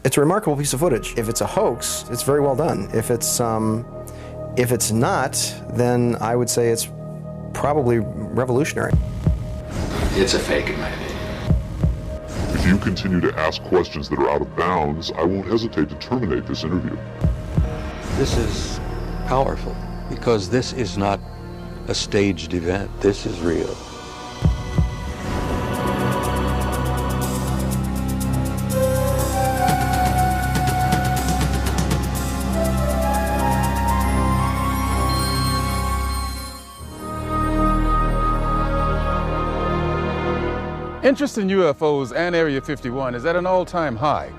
It's a remarkable piece of footage. If it's a hoax, it's very well done. If it's not, then I would say it's probably revolutionary. It's a fake, in my opinion. If you continue to ask questions that are out of bounds, I won't hesitate to terminate this interview. This is powerful because this is not a staged event. This is real. Interest in UFOs and Area 51 is at an all-time high.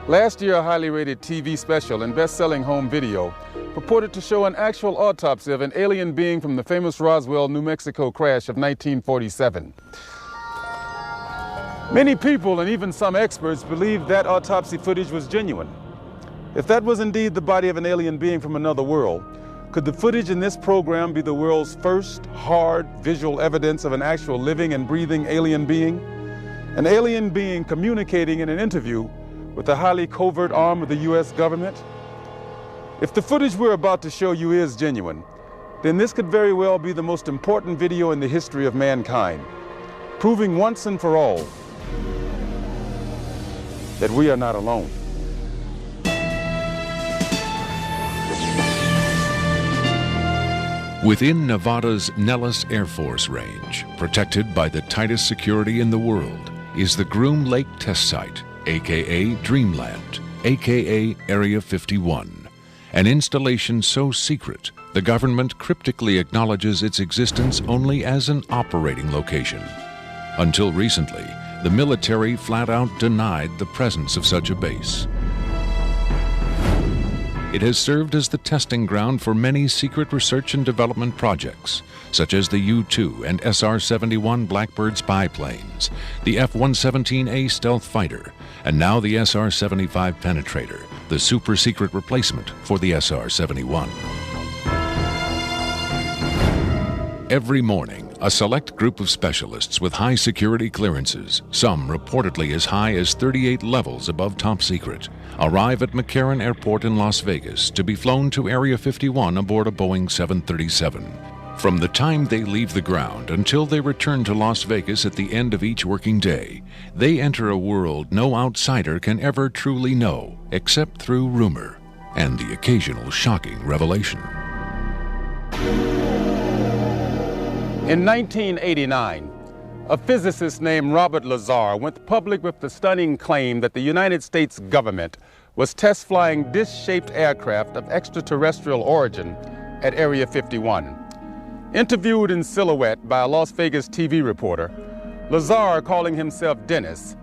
Last year, a highly rated TV special and best-selling home video purported to show an actual autopsy of an alien being from the famous Roswell, New Mexico crash of 1947. Many people and even some experts believed that autopsy footage was genuine. If that was indeed the body of an alien being from another world, could the footage in this program be the world's first hard visual evidence of an actual living and breathing alien being? An alien being communicating in an interview with a highly covert arm of the U.S. government? If the footage we're about to show you is genuine, then this could very well be the most important video in the history of mankind, proving once and for all that we are not alone. Within Nevada's Nellis Air Force Range, protected by the tightest security in the world, is the Groom Lake Test Site, aka Dreamland, aka Area 51, an installation so secret the government cryptically acknowledges its existence only as an operating location. Until recently, the military flat out denied the presence of such a base. It has served as the testing ground for many secret research and development projects, such as the U-2 and SR-71 Blackbird spy planes, the F-117A stealth fighter, and now the SR-75 penetrator, the super-secret replacement for the SR-71. Every morning, a select group of specialists with high security clearances, some reportedly as high as 38 levels above top secret, arrive at McCarran Airport in Las Vegas to be flown to Area 51 aboard a Boeing 737. From the time they leave the ground until they return to Las Vegas at the end of each working day, they enter a world no outsider can ever truly know, except through rumor and the occasional shocking revelation. In 1989, a physicist named Robert Lazar went public with the stunning claim that the United States government was test flying disc-shaped aircraft of extraterrestrial origin at Area 51. Interviewed in silhouette by a Las Vegas TV reporter, Lazar, calling himself Dennis,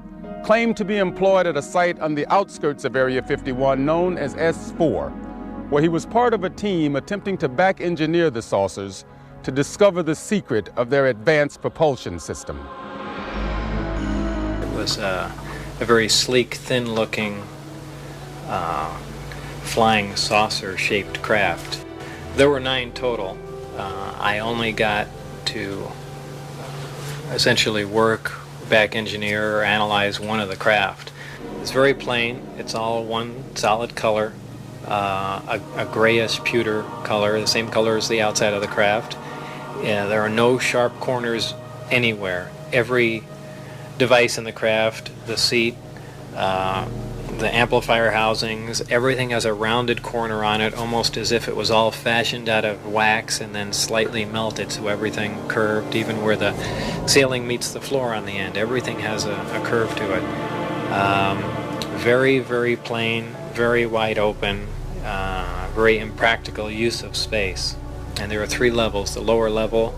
claimed to be employed at a site on the outskirts of Area 51 known as S4, where he was part of a team attempting to back-engineer the saucers to discover the secret of their advanced propulsion system. It was a very sleek, thin-looking, flying saucer-shaped craft. There were 9 total. I only got to essentially work, back engineer, or analyze one of the craft. It's very plain. It's all one solid color, a grayish pewter color, the same color as the outside of the craft. There are no sharp corners anywhere. Every device in the craft, the seat, the amplifier housings, everything has a rounded corner on it, almost as if it was all fashioned out of wax and then slightly melted, so everything curved, even where the ceiling meets the floor on the end. Everything has a curve to it. Very, very plain, very wide open, very impractical use of space. And there are 3 levels. The lower level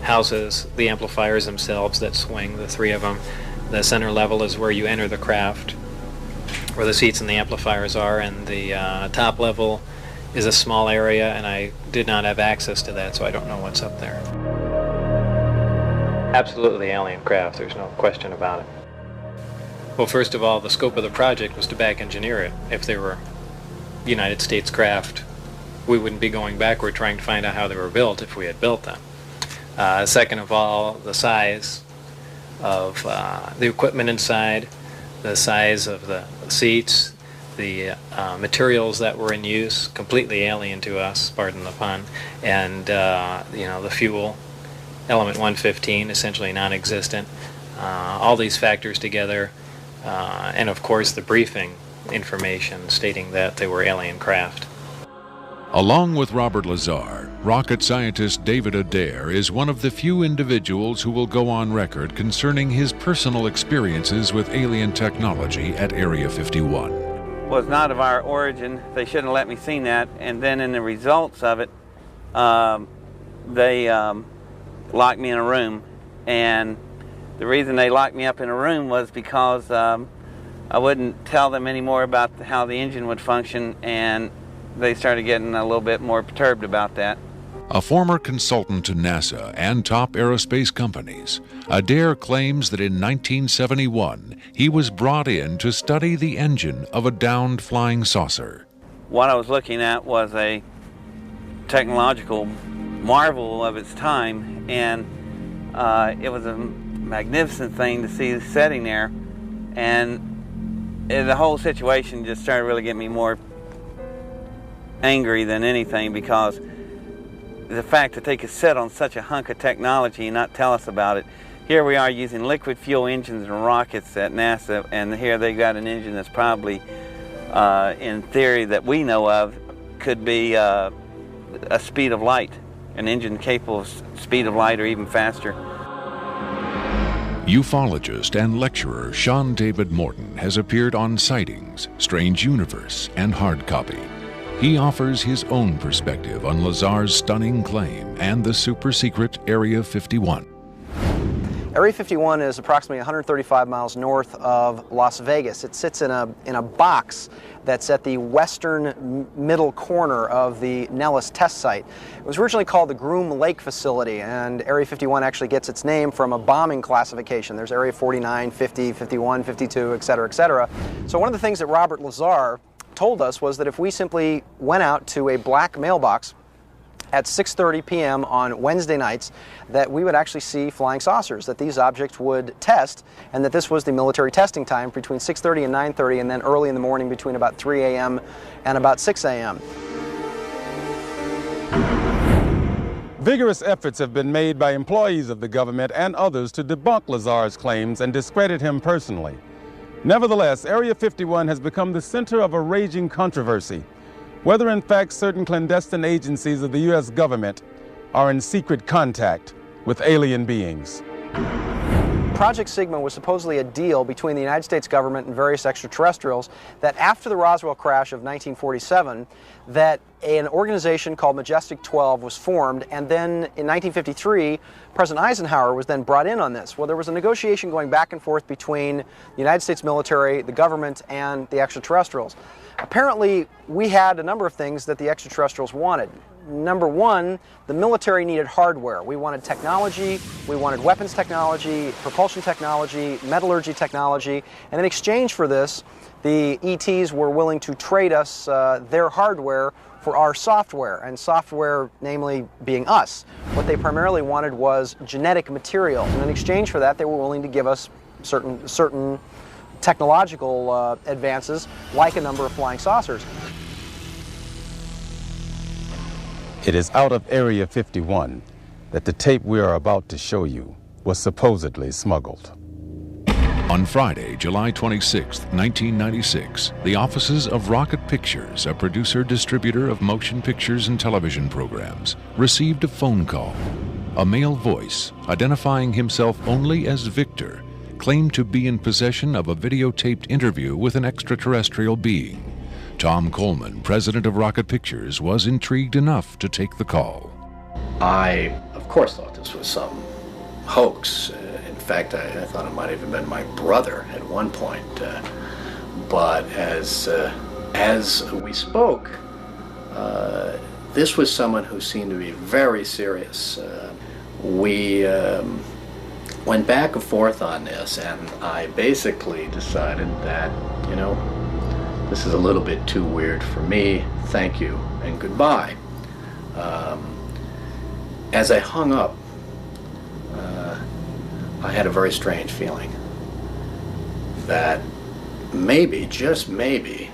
houses the amplifiers themselves that swing, the 3 of them. The center level is where you enter the craft, where the seats and the amplifiers are, and the top level is a small area, and I did not have access to that, so I don't know what's up there. Absolutely alien craft, there's no question about it. Well, first of all, the scope of the project was to back engineer it. If they were United States craft, we wouldn't be going backward trying to find out how they were built if we had built them. Second of all, the size of the equipment inside, the size of the seats, the materials that were in use, completely alien to us, pardon the pun, and the fuel, element 115, essentially non-existent. All these factors together, and of course the briefing information stating that they were alien craft. Along with Robert Lazar, rocket scientist David Adair is one of the few individuals who will go on record concerning his personal experiences with alien technology at Area 51. Was not of our origin. They shouldn't have let me see that. And then in the results of it, they locked me in a room. And the reason they locked me up in a room was because I wouldn't tell them any more about how the engine would function, and they started getting a little bit more perturbed about that. A former consultant to NASA and top aerospace companies, Adair claims that in 1971 he was brought in to study the engine of a downed flying saucer. What I was looking at was a technological marvel of its time, and it was a magnificent thing to see sitting there, and the whole situation just started really getting me more angry than anything, because the fact that they could sit on such a hunk of technology and not tell us about it. Here we are using liquid fuel engines and rockets at NASA, and here they got an engine that's probably, in theory that we know of, could be a speed of light, an engine capable of speed of light or even faster. Ufologist and lecturer Sean David Morton has appeared on Sightings, Strange Universe, and Hard Copy. He offers his own perspective on Lazar's stunning claim and the super-secret Area 51. Area 51 is approximately 135 miles north of Las Vegas. It sits in a box that's at the western middle corner of the Nellis test site. It was originally called the Groom Lake Facility, and Area 51 actually gets its name from a bombing classification. There's Area 49, 50, 51, 52, et cetera, et cetera. So one of the things that Robert Lazar told us was that if we simply went out to a black mailbox at 6:30 p.m. on Wednesday nights, that we would actually see flying saucers, that these objects would test, and that this was the military testing time between 6:30 and 9:30, and then early in the morning between about 3 a.m. and about 6 a.m. Vigorous efforts have been made by employees of the government and others to debunk Lazar's claims and discredit him personally. Nevertheless, Area 51 has become the center of a raging controversy, whether in fact certain clandestine agencies of the U.S. government are in secret contact with alien beings. Project Sigma was supposedly a deal between the United States government and various extraterrestrials that after the Roswell crash of 1947, that an organization called Majestic 12 was formed, and then in 1953, President Eisenhower was then brought in on this. Well, there was a negotiation going back and forth between the United States military, the government, and the extraterrestrials. Apparently, we had a number of things that the extraterrestrials wanted. Number one, the military needed hardware. We wanted technology, we wanted weapons technology, propulsion technology, metallurgy technology, and in exchange for this, the ETs were willing to trade us their hardware for our software, and software namely being us. What they primarily wanted was genetic material, and in exchange for that, they were willing to give us certain technological advances, like a number of flying saucers. It is out of Area 51 that the tape we are about to show you was supposedly smuggled. On Friday, July 26, 1996, the offices of Rocket Pictures, a producer-distributor of motion pictures and television programs, received a phone call. A male voice, identifying himself only as Victor, claimed to be in possession of a videotaped interview with an extraterrestrial being. Tom Coleman, president of Rocket Pictures, was intrigued enough to take the call. I, of course, thought this was some hoax. In fact, I thought it might have even been my brother at one point. But as we spoke, this was someone who seemed to be very serious. We went back and forth on this, and I basically decided that, this is a little bit too weird for me. Thank you and goodbye. As I hung up, I had a very strange feeling that maybe, just maybe,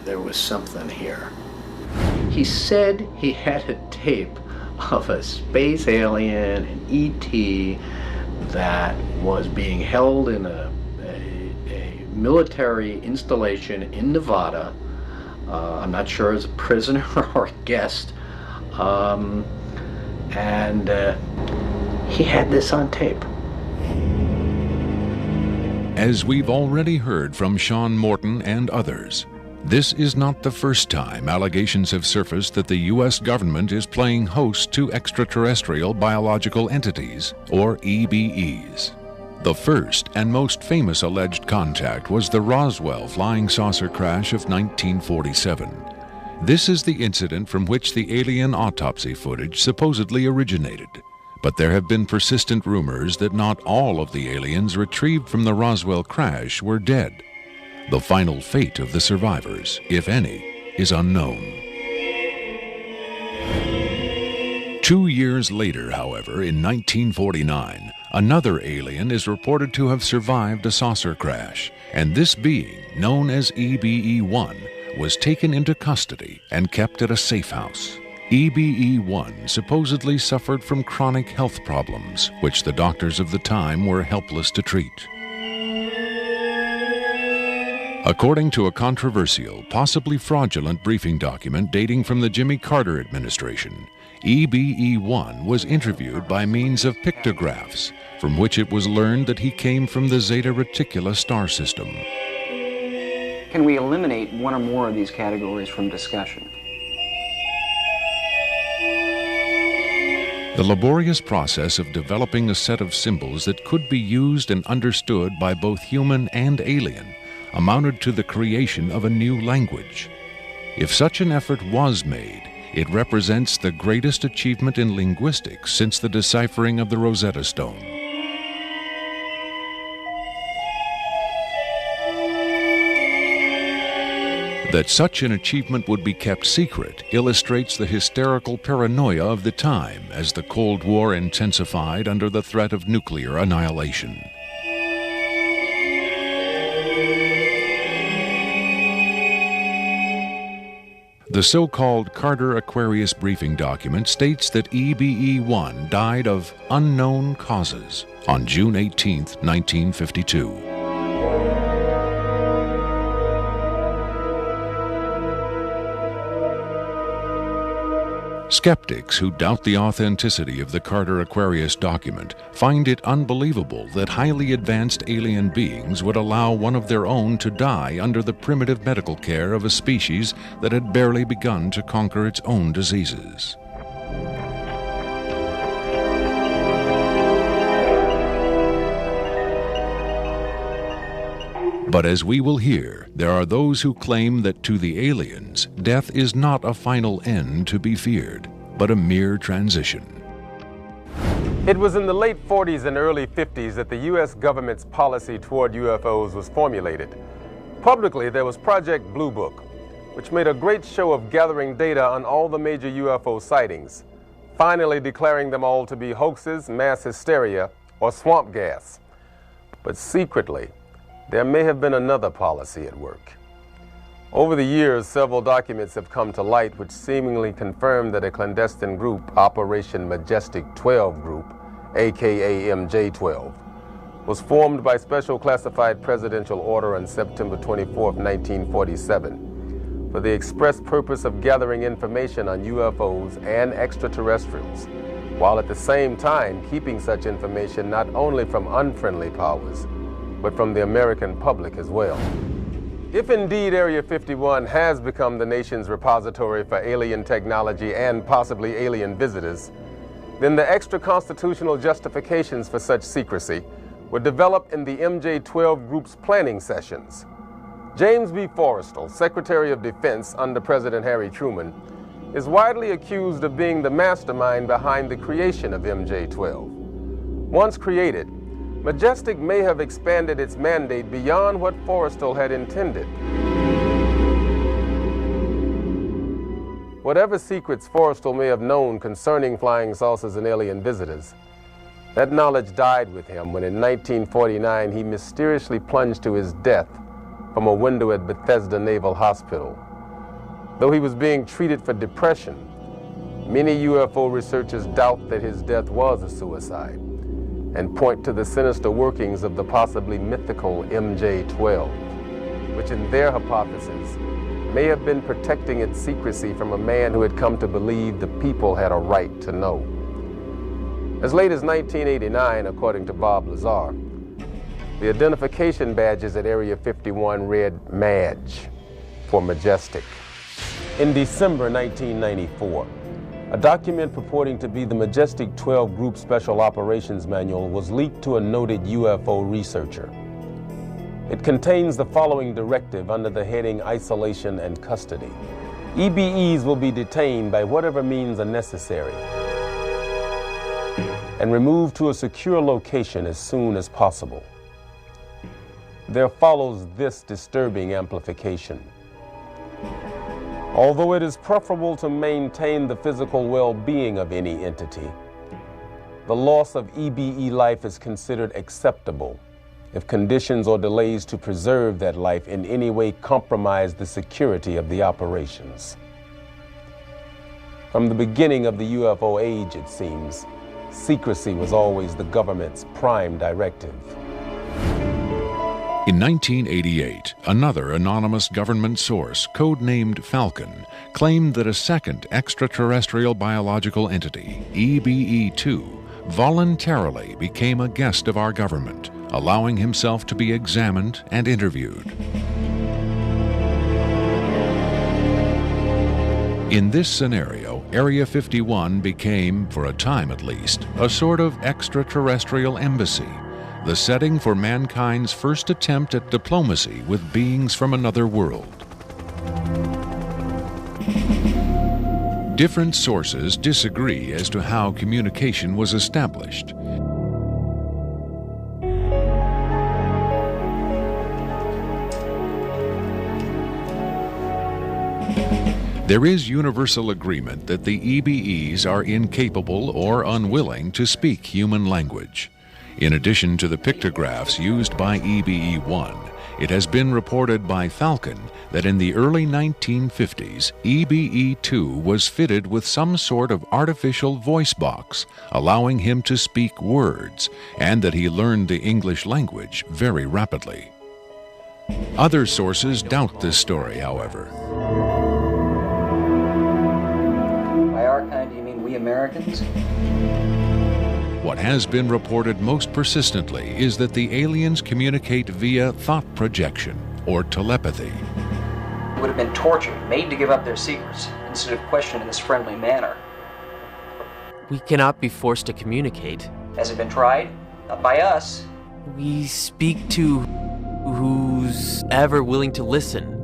there was something here. He said he had a tape of a space alien, an ET, that was being held in a military installation in Nevada. I'm not sure as a prisoner or a guest. And he had this on tape. As we've already heard from Sean Morton and others, this is not the first time allegations have surfaced that the U.S. government is playing host to extraterrestrial biological entities, or EBEs. The first and most famous alleged contact was the Roswell flying saucer crash of 1947. This is the incident from which the alien autopsy footage supposedly originated. But there have been persistent rumors that not all of the aliens retrieved from the Roswell crash were dead. The final fate of the survivors, if any, is unknown. 2 years later, however, in 1949, another alien is reported to have survived a saucer crash, and this being, known as EBE-1, was taken into custody and kept at a safe house. EBE-1 supposedly suffered from chronic health problems, which the doctors of the time were helpless to treat. According to a controversial, possibly fraudulent briefing document dating from the Jimmy Carter administration, EBE-1 was interviewed by means of pictographs, from which it was learned that he came from the Zeta Reticuli star system. Can we eliminate one or more of these categories from discussion? The laborious process of developing a set of symbols that could be used and understood by both human and alien amounted to the creation of a new language. If such an effort was made, it represents the greatest achievement in linguistics since the deciphering of the Rosetta Stone. That such an achievement would be kept secret illustrates the hysterical paranoia of the time as the Cold War intensified under the threat of nuclear annihilation. The so-called Carter-Aquarius briefing document states that EBE-1 died of unknown causes on June 18, 1952. Skeptics who doubt the authenticity of the Carter-Aquarius document find it unbelievable that highly advanced alien beings would allow one of their own to die under the primitive medical care of a species that had barely begun to conquer its own diseases. But as we will hear, there are those who claim that to the aliens, death is not a final end to be feared, but a mere transition. It was in the late 40s and early 50s that the U.S. government's policy toward UFOs was formulated. Publicly, there was Project Blue Book, which made a great show of gathering data on all the major UFO sightings, finally declaring them all to be hoaxes, mass hysteria, or swamp gas. But secretly, there may have been another policy at work. Over the years, several documents have come to light which seemingly confirm that a clandestine group, Operation Majestic 12 Group, aka MJ-12, was formed by special classified presidential order on September 24, 1947, for the express purpose of gathering information on UFOs and extraterrestrials, while at the same time keeping such information not only from unfriendly powers, but from the American public as well. If indeed Area 51 has become the nation's repository for alien technology and possibly alien visitors, then the extra-constitutional justifications for such secrecy were developed in the MJ-12 Group's planning sessions. James B. Forrestal, Secretary of Defense under President Harry Truman, is widely accused of being the mastermind behind the creation of MJ-12. Once created, Majestic may have expanded its mandate beyond what Forrestal had intended. Whatever secrets Forrestal may have known concerning flying saucers and alien visitors, that knowledge died with him when in 1949 he mysteriously plunged to his death from a window at Bethesda Naval Hospital. Though he was being treated for depression, many UFO researchers doubt that his death was a suicide and point to the sinister workings of the possibly mythical MJ-12, which in their hypothesis may have been protecting its secrecy from a man who had come to believe the people had a right to know. As late as 1989, according to Bob Lazar, the identification badges at Area 51 read MADGE for Majestic. In December 1994, a document purporting to be the Majestic 12 Group Special Operations Manual was leaked to a noted UFO researcher. It contains the following directive under the heading Isolation and Custody. EBEs will be detained by whatever means are necessary and removed to a secure location as soon as possible. There follows this disturbing amplification. Although it is preferable to maintain the physical well-being of any entity, the loss of EBE life is considered acceptable if conditions or delays to preserve that life in any way compromise the security of the operations. From the beginning of the UFO age, it seems, secrecy was always the government's prime directive. In 1988, another anonymous government source, codenamed Falcon, claimed that a second extraterrestrial biological entity, EBE-2, voluntarily became a guest of our government, allowing himself to be examined and interviewed. In this scenario, Area 51 became, for a time at least, a sort of extraterrestrial embassy, the setting for mankind's first attempt at diplomacy with beings from another world. Different sources disagree as to how communication was established. There is universal agreement that the EBEs are incapable or unwilling to speak human language. In addition to the pictographs used by EBE-1, it has been reported by Falcon that in the early 1950s, EBE-2 was fitted with some sort of artificial voice box, allowing him to speak words, and that he learned the English language very rapidly. Other sources doubt this story, however. By our kind, do you mean we Americans? What has been reported most persistently is that the aliens communicate via thought projection, or telepathy. Would have been tortured, made to give up their secrets, instead of questioned in this friendly manner. We cannot be forced to communicate. Has it been tried? Not by us. We speak to who's ever willing to listen.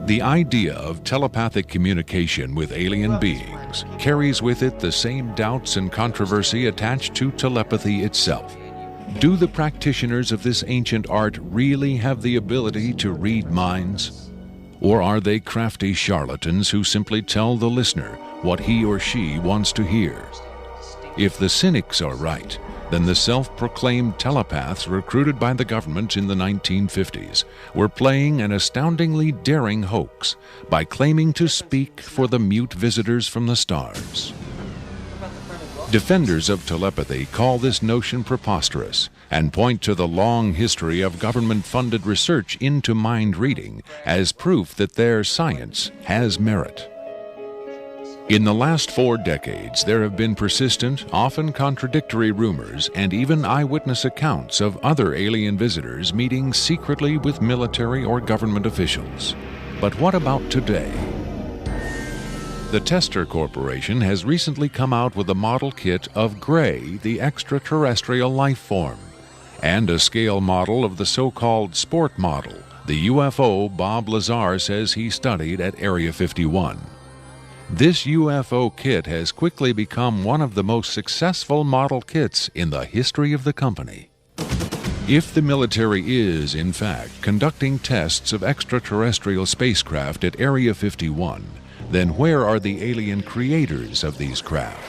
The idea of telepathic communication with alien beings carries with it the same doubts and controversy attached to telepathy itself. Do the practitioners of this ancient art really have the ability to read minds? Or are they crafty charlatans who simply tell the listener what he or she wants to hear? If the cynics are right, then the self-proclaimed telepaths recruited by the government in the 1950s were playing an astoundingly daring hoax by claiming to speak for the mute visitors from the stars. Defenders of telepathy call this notion preposterous and point to the long history of government-funded research into mind reading as proof that their science has merit. In the last 4 decades, there have been persistent, often contradictory rumors and even eyewitness accounts of other alien visitors meeting secretly with military or government officials. But what about today? The Tester Corporation has recently come out with a model kit of Gray, the extraterrestrial life form, and a scale model of the so-called sport model, the UFO Bob Lazar says he studied at Area 51. This UFO kit has quickly become one of the most successful model kits in the history of the company. If the military is, in fact, conducting tests of extraterrestrial spacecraft at Area 51, then where are the alien creators of these craft?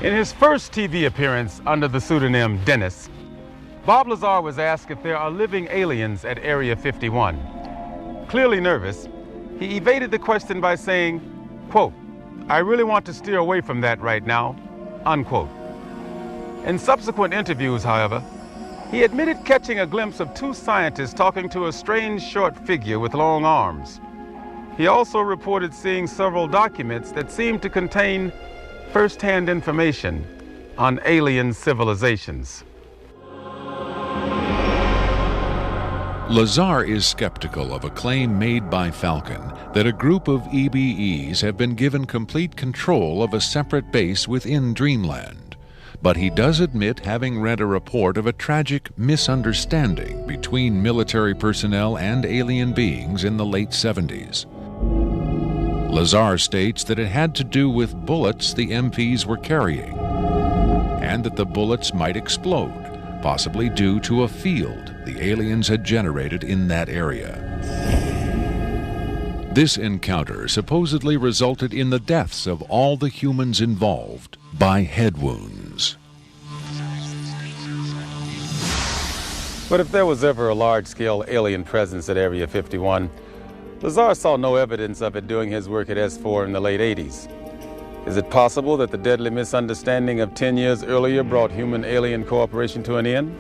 In his first TV appearance under the pseudonym Dennis, Bob Lazar was asked if there are living aliens at Area 51. Clearly nervous, he evaded the question by saying, quote, "I really want to steer away from that right now," unquote. In subsequent interviews, however, he admitted catching a glimpse of two scientists talking to a strange short figure with long arms. He also reported seeing several documents that seemed to contain first-hand information on alien civilizations. Lazar is skeptical of a claim made by Falcon that a group of EBEs have been given complete control of a separate base within Dreamland. But he does admit having read a report of a tragic misunderstanding between military personnel and alien beings in the late 70s. Lazar states that it had to do with bullets the MPs were carrying, and that the bullets might explode, possibly due to a field the aliens had generated in that area. This encounter supposedly resulted in the deaths of all the humans involved by head wounds. But if there was ever a large-scale alien presence at Area 51, Lazar saw no evidence of it doing his work at S4 in the late 80s. Is it possible that the deadly misunderstanding of 10 years earlier brought human-alien cooperation to an end?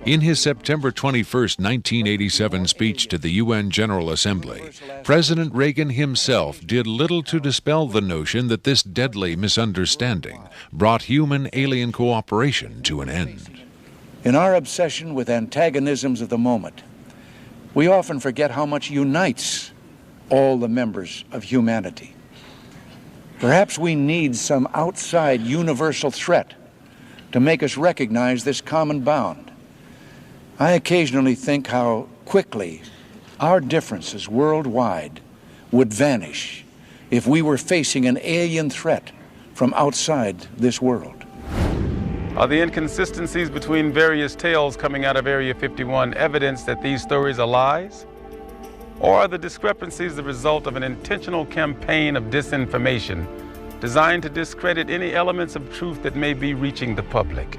In his September 21, 1987 speech to the UN General Assembly, President Reagan himself did little to dispel the notion that this deadly misunderstanding brought human-alien cooperation to an end. In our obsession with antagonisms of the moment, we often forget how much unites all the members of humanity. Perhaps we need some outside universal threat to make us recognize this common bound. I occasionally think how quickly our differences worldwide would vanish if we were facing an alien threat from outside this world. Are the inconsistencies between various tales coming out of Area 51 evidence that these stories are lies? Or are the discrepancies the result of an intentional campaign of disinformation designed to discredit any elements of truth that may be reaching the public?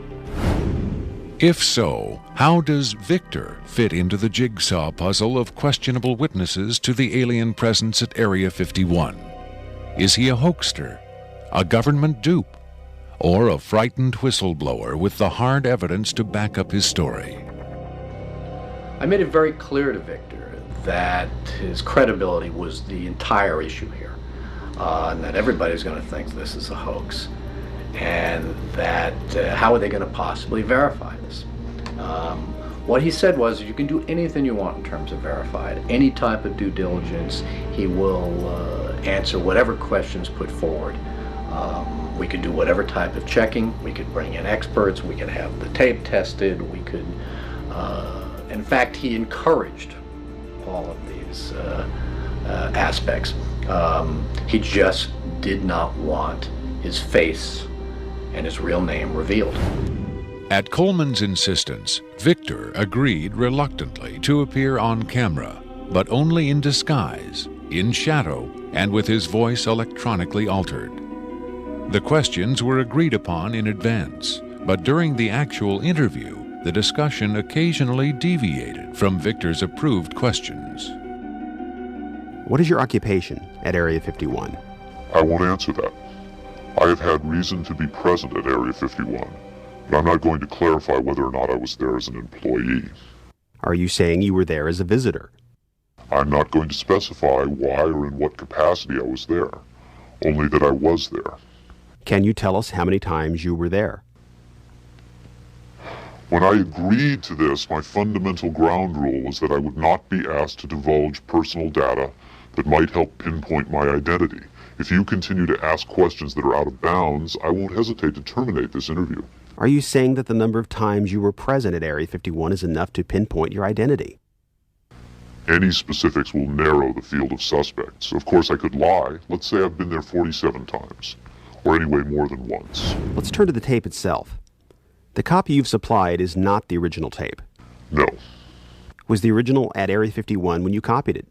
If so, how does Victor fit into the jigsaw puzzle of questionable witnesses to the alien presence at Area 51? Is he a hoaxer, a government dupe, or a frightened whistleblower with the hard evidence to back up his story? I made it very clear to Victor that his credibility was the entire issue here, and that everybody's going to think this is a hoax, and that how are they going to possibly verify this? What he said was, you can do anything you want in terms of verified, any type of due diligence. He will answer whatever questions put forward. We could do whatever type of checking. We could bring in experts. We could have the tape tested. We could, in fact, he encouraged all of these aspects. He just did not want his face and his real name revealed. At Coleman's insistence, Victor agreed reluctantly to appear on camera, but only in disguise, in shadow, and with his voice electronically altered. The questions were agreed upon in advance, but during the actual interview, the discussion occasionally deviated from Victor's approved questions. What is your occupation at Area 51? I won't answer that. I have had reason to be present at Area 51, but I'm not going to clarify whether or not I was there as an employee. Are you saying you were there as a visitor? I'm not going to specify why or in what capacity I was there, only that I was there. Can you tell us how many times you were there? When I agreed to this, my fundamental ground rule was that I would not be asked to divulge personal data that might help pinpoint my identity. If you continue to ask questions that are out of bounds, I won't hesitate to terminate this interview. Are you saying that the number of times you were present at Area 51 is enough to pinpoint your identity? Any specifics will narrow the field of suspects. Of course, I could lie. Let's say I've been there 47 times, or anyway more than once. Let's turn to the tape itself. The copy you've supplied is not the original tape. No. Was the original at Area 51 when you copied it?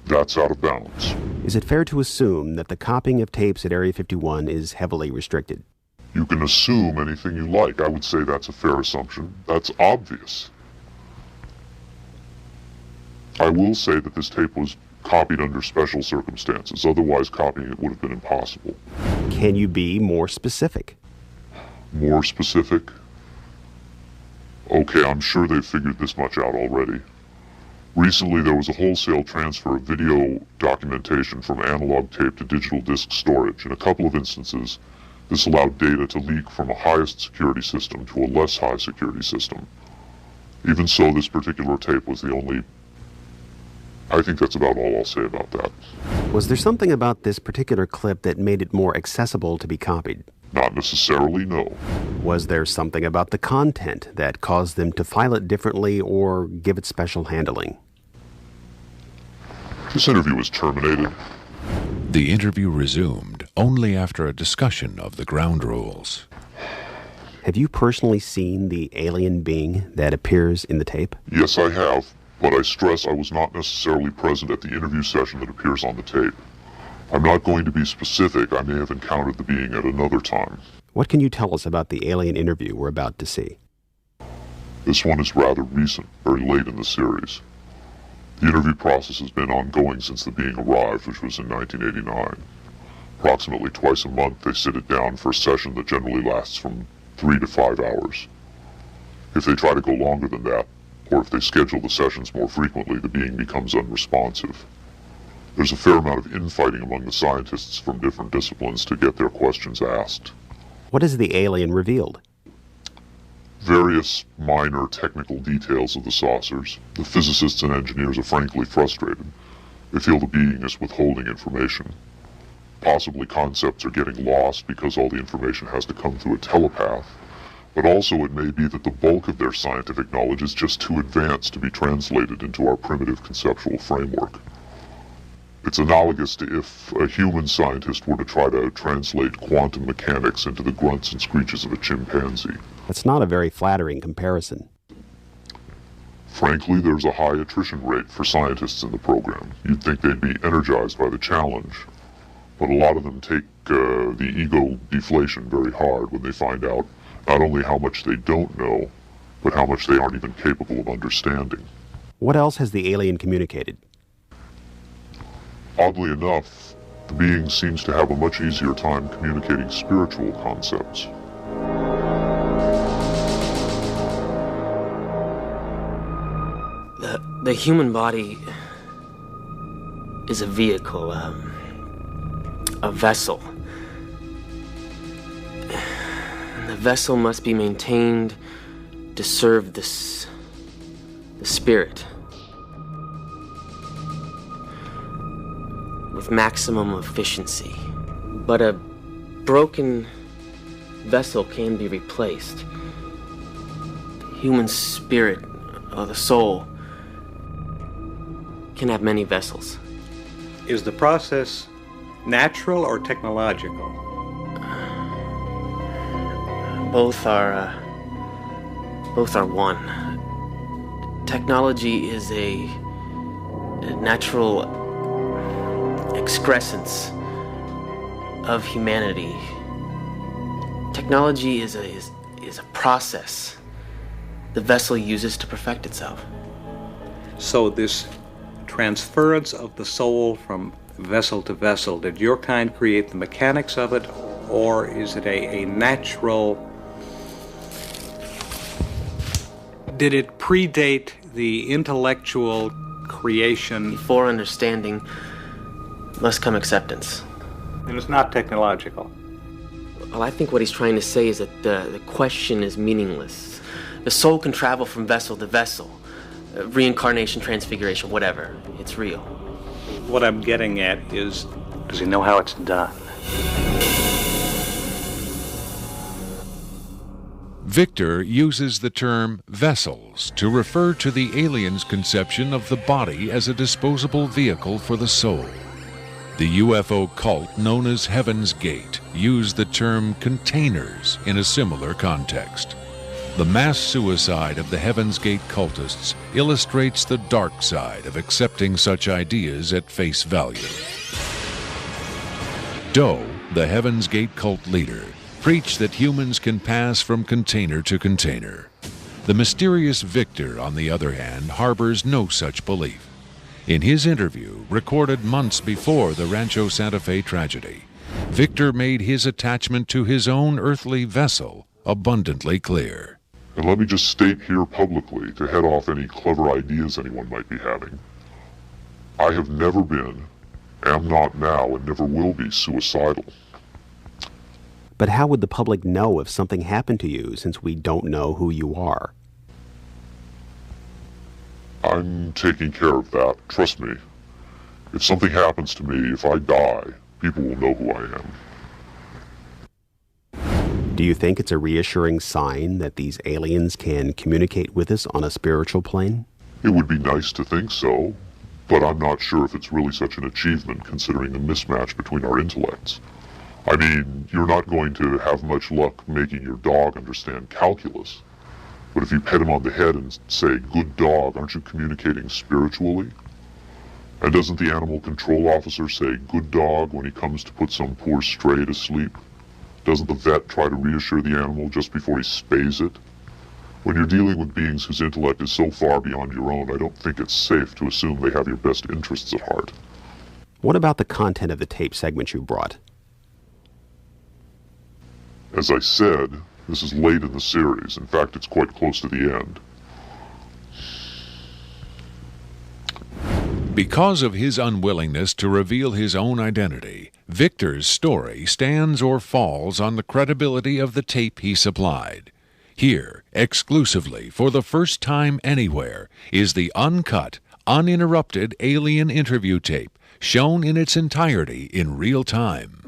That's out of bounds. Is it fair to assume that the copying of tapes at Area 51 is heavily restricted? You can assume anything you like. I would say that's a fair assumption. That's obvious. I will say that this tape was copied under special circumstances. Otherwise, copying it would have been impossible. Can you be more specific? More specific? Okay, I'm sure they've figured this much out already. Recently, there was a wholesale transfer of video documentation from analog tape to digital disk storage. In a couple of instances, this allowed data to leak from a highest security system to a less high security system. Even so, this particular tape was the only... I think that's about all I'll say about that. Was there something about this particular clip that made it more accessible to be copied? Not necessarily, no. Was there something about the content that caused them to file it differently or give it special handling? This interview was terminated. The interview resumed only after a discussion of the ground rules. Have you personally seen the alien being that appears in the tape? Yes, I have, but I stress I was not necessarily present at the interview session that appears on the tape. I'm not going to be specific. I may have encountered the being at another time. What can you tell us about the alien interview we're about to see? This one is rather recent, very late in the series. The interview process has been ongoing since the being arrived, which was in 1989. Approximately twice a month, they sit it down for a session that generally lasts from 3 to 5 hours. If they try to go longer than that, or if they schedule the sessions more frequently, the being becomes unresponsive. There's a fair amount of infighting among the scientists from different disciplines to get their questions asked. What has the alien revealed? Various minor technical details of the saucers. The physicists and engineers are frankly frustrated. They feel the being is withholding information. Possibly concepts are getting lost because all the information has to come through a telepath. But also it may be that the bulk of their scientific knowledge is just too advanced to be translated into our primitive conceptual framework. It's analogous to if a human scientist were to try to translate quantum mechanics into the grunts and screeches of a chimpanzee. That's not a very flattering comparison. Frankly, there's a high attrition rate for scientists in the program. You'd think they'd be energized by the challenge, but a lot of them take the ego deflation very hard when they find out not only how much they don't know, but how much they aren't even capable of understanding. What else has the alien communicated? Oddly enough, the being seems to have a much easier time communicating spiritual concepts. The human body is a vehicle, a vessel. And the vessel must be maintained to serve the spirit with maximum efficiency. But a broken vessel can be replaced. The human spirit, or the soul, can have many vessels. Is the process natural or technological? Both are one. Technology is a natural excrescence of humanity. Technology is a process the vessel uses to perfect itself. So this transference of the soul from vessel to vessel, did your kind create the mechanics of it, or is it a natural... Did it predate the intellectual creation? Before understanding must come acceptance. And it's not technological. Well, I think what he's trying to say is that the question is meaningless. The soul can travel from vessel to vessel. Reincarnation, transfiguration, whatever. It's real. What I'm getting at is, does he know how it's done? Victor uses the term vessels to refer to the alien's conception of the body as a disposable vehicle for the soul. The UFO cult known as Heaven's Gate used the term containers in a similar context. The mass suicide of the Heaven's Gate cultists illustrates the dark side of accepting such ideas at face value. Doe, the Heaven's Gate cult leader, preach that humans can pass from container to container. The mysterious Victor, on the other hand, harbors no such belief. In his interview, recorded months before the Rancho Santa Fe tragedy, Victor made his attachment to his own earthly vessel abundantly clear. And let me just state here publicly, to head off any clever ideas anyone might be having, I have never been, am not now, and never will be suicidal. But how would the public know if something happened to you, since we don't know who you are? I'm taking care of that, trust me. If something happens to me, if I die, people will know who I am. Do you think it's a reassuring sign that these aliens can communicate with us on a spiritual plane? It would be nice to think so, but I'm not sure if it's really such an achievement considering the mismatch between our intellects. I mean, you're not going to have much luck making your dog understand calculus. But if you pet him on the head and say, "Good dog," aren't you communicating spiritually? And doesn't the animal control officer say, "Good dog," when he comes to put some poor stray to sleep? Doesn't the vet try to reassure the animal just before he spays it? When you're dealing with beings whose intellect is so far beyond your own, I don't think it's safe to assume they have your best interests at heart. What about the content of the tape segment you brought? As I said, this is late in the series. In fact, it's quite close to the end. Because of his unwillingness to reveal his own identity, Victor's story stands or falls on the credibility of the tape he supplied. Here, exclusively, for the first time anywhere, is the uncut, uninterrupted alien interview tape, shown in its entirety in real time.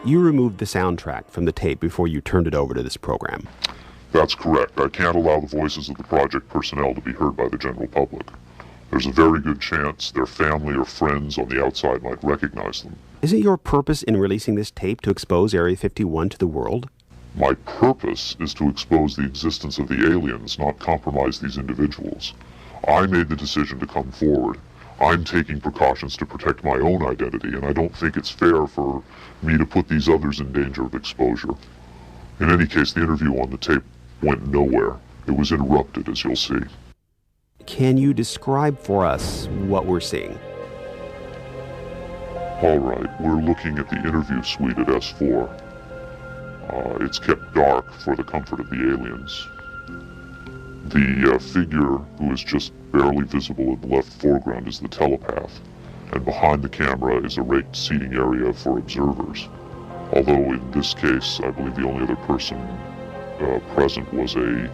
You removed the soundtrack from the tape before you turned it over to this program. That's correct. I can't allow the voices of the project personnel to be heard by the general public. There's a very good chance their family or friends on the outside might recognize them. Isn't your purpose in releasing this tape to expose Area 51 to the world? My purpose is to expose the existence of the aliens, not compromise these individuals. I made the decision to come forward. I'm taking precautions to protect my own identity, and I don't think it's fair for me to put these others in danger of exposure. In any case, the interview on the tape went nowhere. It was interrupted, as you'll see. Can you describe for us what we're seeing? All right, we're looking at the interview suite at S4. It's kept dark for the comfort of the aliens. The figure who is just barely visible in the left foreground is the telepath, and behind the camera is a raked seating area for observers. Although in this case, I believe the only other person present was a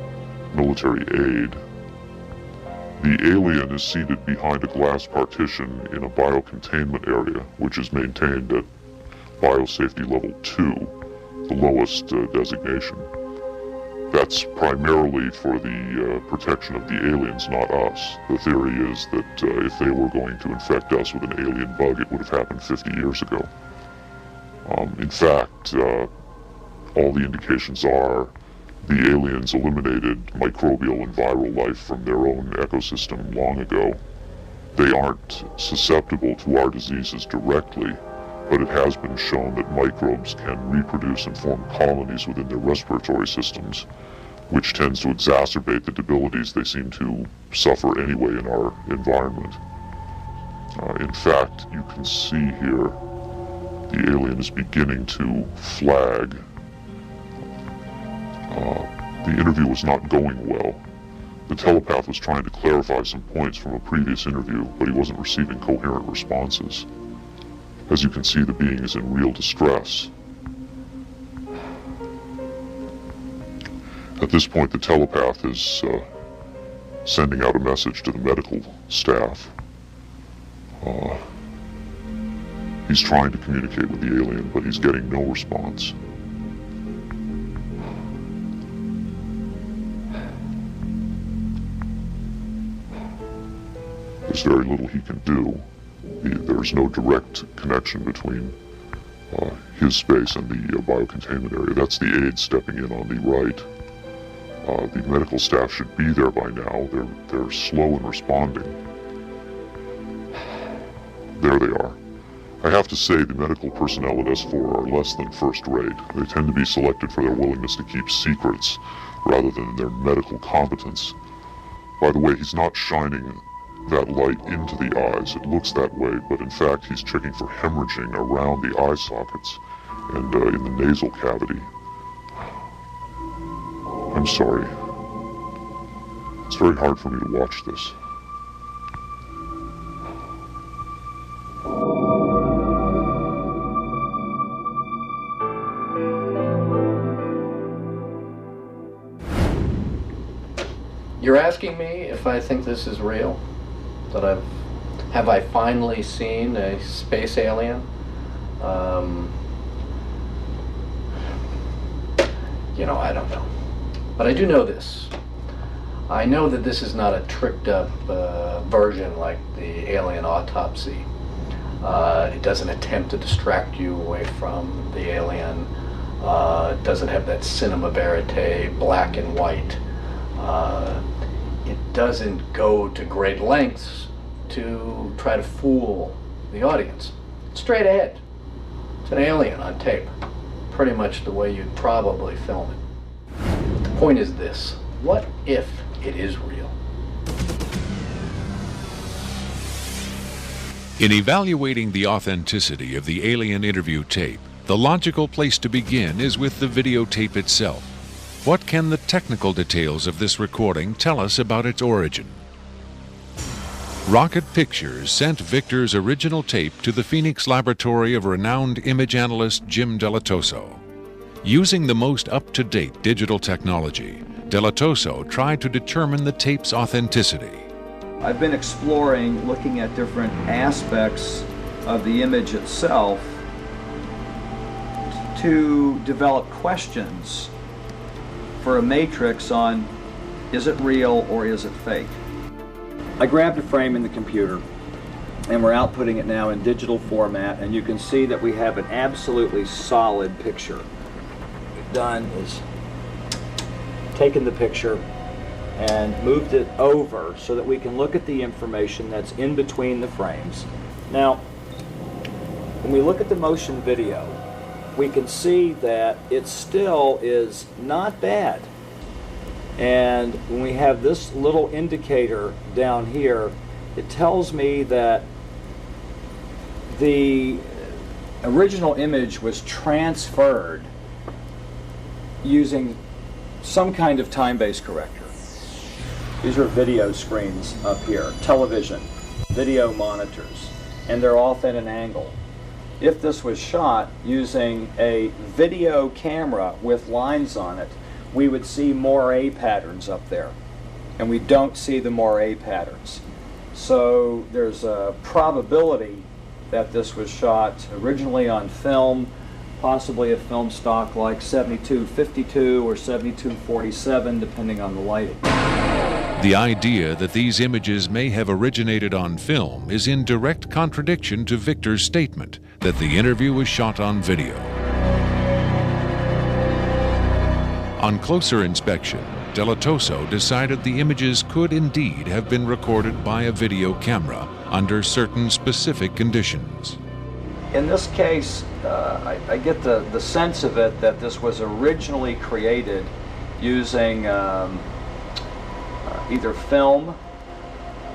military aide. The alien is seated behind a glass partition in a biocontainment area, which is maintained at biosafety level 2, the lowest designation. That's primarily for the protection of the aliens, not us. The theory is that if they were going to infect us with an alien bug, it would have happened 50 years ago. In fact, all the indications are the aliens eliminated microbial and viral life from their own ecosystem long ago. They aren't susceptible to our diseases directly, but it has been shown that microbes can reproduce and form colonies within their respiratory systems, which tends to exacerbate the debilities they seem to suffer anyway in our environment. In fact, you can see here the alien is beginning to flag. The interview was not going well. The telepath was trying to clarify some points from a previous interview, but he wasn't receiving coherent responses. As you can see, the being is in real distress. At this point, the telepath is sending out a message to the medical staff. He's trying to communicate with the alien, but he's getting no response. There's very little he can do. There's no direct connection between his space and the biocontainment area. That's the aide stepping in on the right. The medical staff should be there by now. They're slow in responding. There they are. I have to say the medical personnel at S4 are less than first rate. They tend to be selected for their willingness to keep secrets rather than their medical competence. By the way, he's not shining that light into the eyes. It looks that way, but in fact he's checking for hemorrhaging around the eye sockets and in the nasal cavity. I'm sorry. It's very hard for me to watch this. You're asking me if I think this is real? That have I finally seen a space alien? I don't know. But I do know this. I know that this is not a tricked up version like the alien autopsy. It doesn't attempt to distract you away from the alien. It doesn't have that cinema verite, black and white. It doesn't go to great lengths to try to fool the audience. It's straight ahead. It's an alien on tape. Pretty much the way you'd probably film it. But the point is this. What if it is real? In evaluating the authenticity of the alien interview tape, the logical place to begin is with the videotape itself. What can the technical details of this recording tell us about its origin? Rocket Pictures sent Victor's original tape to the Phoenix laboratory of renowned image analyst Jim Delatoso. Using the most up-to-date digital technology, Delatoso tried to determine the tape's authenticity. I've been exploring, looking at different aspects of the image itself to develop questions for a matrix on is it real or is it fake. I grabbed a frame in the computer and we're outputting it now in digital format, and you can see that we have an absolutely solid picture. What we've done is taken the picture and moved it over so that we can look at the information that's in between the frames. Now, when we look at the motion video, we can see that it still is not bad. And when we have this little indicator down here, it tells me that the original image was transferred using some kind of time-based corrector. These are video screens up here, television, video monitors, and they're off at an angle. If this was shot using a video camera with lines on it, we would see moire patterns up there, and we don't see the moire patterns. So there's a probability that this was shot originally on film, possibly a film stock like 7252 or 7247, depending on the lighting. The idea that these images may have originated on film is in direct contradiction to Victor's statement that the interview was shot on video. On closer inspection, Delatoso decided the images could indeed have been recorded by a video camera under certain specific conditions. In this case, I get the sense of it that this was originally created using either film,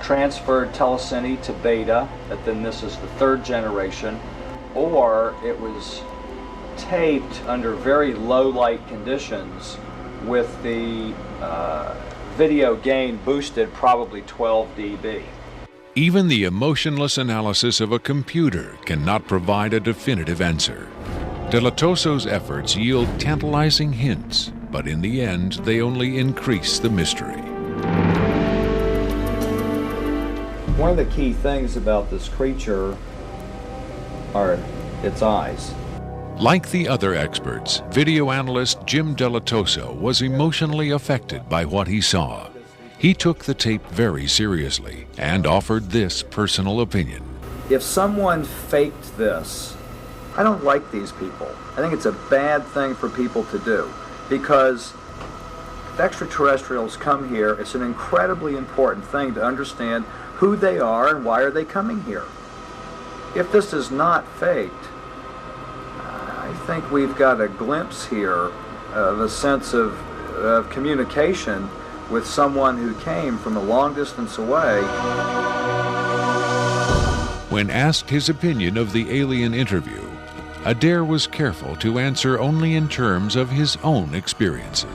transferred telecine to beta, that then this is the third generation, or it was taped under very low light conditions with the video gain boosted probably 12 dB. Even the emotionless analysis of a computer cannot provide a definitive answer. Delatoso's efforts yield tantalizing hints, but in the end, they only increase the mystery. One of the key things about this creature are its eyes. Like the other experts, video analyst Jim Delatoso was emotionally affected by what he saw. He took the tape very seriously and offered this personal opinion. If someone faked this, I don't like these people. I think it's a bad thing for people to do, because if extraterrestrials come here, it's an incredibly important thing to understand who they are and why are they coming here. If this is not faked, I think we've got a glimpse here of a sense of communication with someone who came from a long distance away. When asked his opinion of the alien interview, Adair was careful to answer only in terms of his own experiences.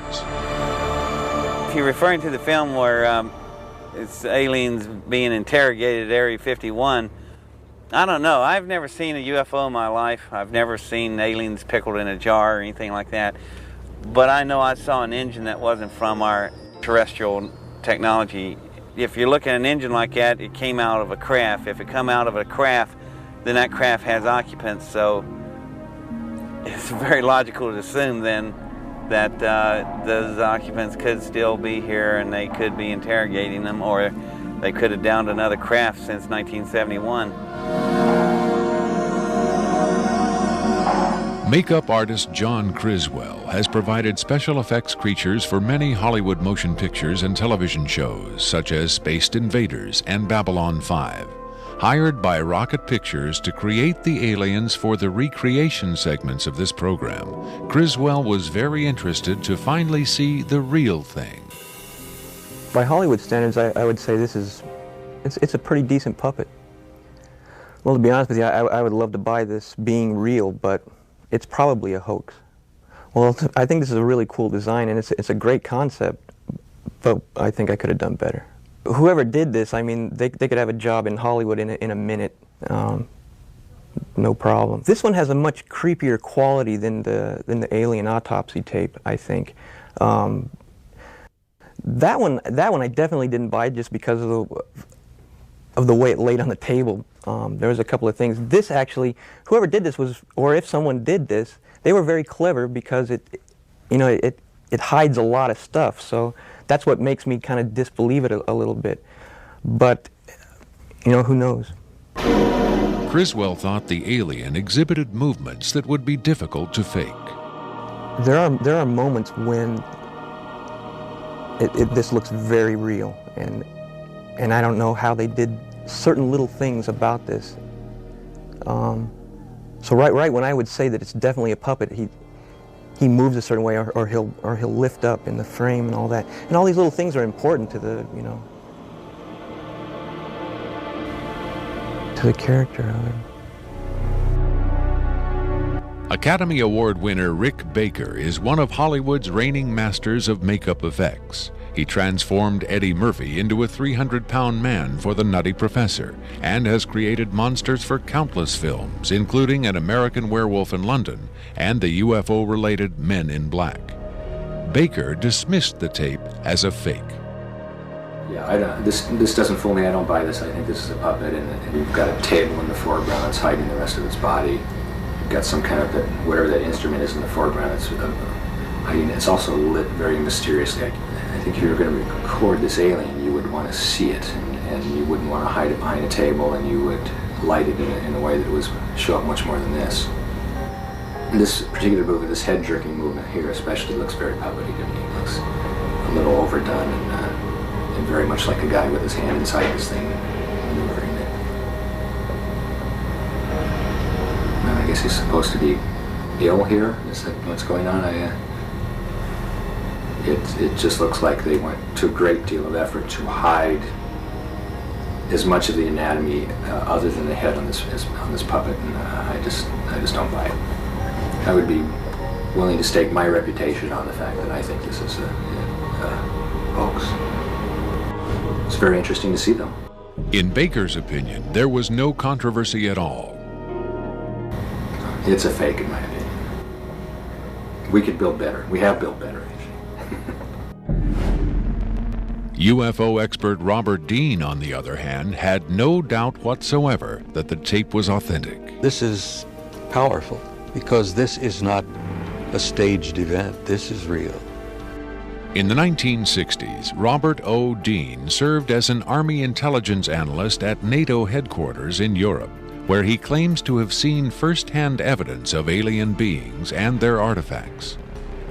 If you're referring to the film where it's aliens being interrogated at Area 51, I don't know. I've never seen a UFO in my life. I've never seen aliens pickled in a jar or anything like that. But I know I saw an engine that wasn't from our terrestrial technology. If you look at an engine like that, it came out of a craft. If it come out of a craft, then that craft has occupants. So it's very logical to assume then that those occupants could still be here and they could be interrogating them, or they could have downed another craft since 1971. Makeup artist John Criswell has provided special effects creatures for many Hollywood motion pictures and television shows, such as Spaced Invaders and Babylon 5. Hired by Rocket Pictures to create the aliens for the recreation segments of this program, Criswell was very interested to finally see the real thing. By Hollywood standards, I would say it's a pretty decent puppet. Well, to be honest with you, I would love to buy this being real, but it's probably a hoax. Well, I think this is a really cool design, and it's a great concept, but I think I could have done better. Whoever did this, I mean, they could have a job in Hollywood in a minute, no problem. This one has a much creepier quality than the alien autopsy tape, I think. That one I definitely didn't buy just because of the way it laid on the table. There was a couple of things. This actually, whoever did this was, or if someone did this, they were very clever because it it hides a lot of stuff. So that's what makes me kind of disbelieve it a little bit. But, you know, who knows? Criswell thought the alien exhibited movements that would be difficult to fake. There are moments when this looks very real, and I don't know how they did certain little things about this. So right when I would say that it's definitely a puppet, he moves a certain way, or he'll lift up in the frame and all that, and all these little things are important to the, you know, to the character of it. Academy Award winner Rick Baker is one of Hollywood's reigning masters of makeup effects. He transformed Eddie Murphy into a 300-pound man for The Nutty Professor and has created monsters for countless films, including An American Werewolf in London and the UFO-related Men in Black. Baker dismissed the tape as a fake. Yeah, this doesn't fool me. I don't buy this. I think this is a puppet, and you've got a table in the foreground that's hiding the rest of its body. You've got some kind of, whatever that instrument is in the foreground, it's hiding. It's also lit very mysteriously. I think if you were going to record this alien, you would want to see it, and you wouldn't want to hide it behind a table, and you would light it in a way that would show up much more than this. This particular movement, this head-jerking movement here especially, looks very puppety to me. It looks a little overdone and very much like a guy with his hand inside this thing maneuvering it. I guess he's supposed to be ill here. Is that what's going on? It just looks like they went to a great deal of effort to hide as much of the anatomy other than the head on this puppet, and I just don't buy it. I would be willing to stake my reputation on the fact that I think this is a hoax. It's very interesting to see them. In Baker's opinion, there was no controversy at all. It's a fake, in my opinion. We could build better. We have built better. UFO expert Robert Dean, on the other hand, had no doubt whatsoever that the tape was authentic. This is powerful because this is not a staged event. This is real. In the 1960s, Robert O. Dean served as an Army intelligence analyst at NATO headquarters in Europe, where he claims to have seen first-hand evidence of alien beings and their artifacts.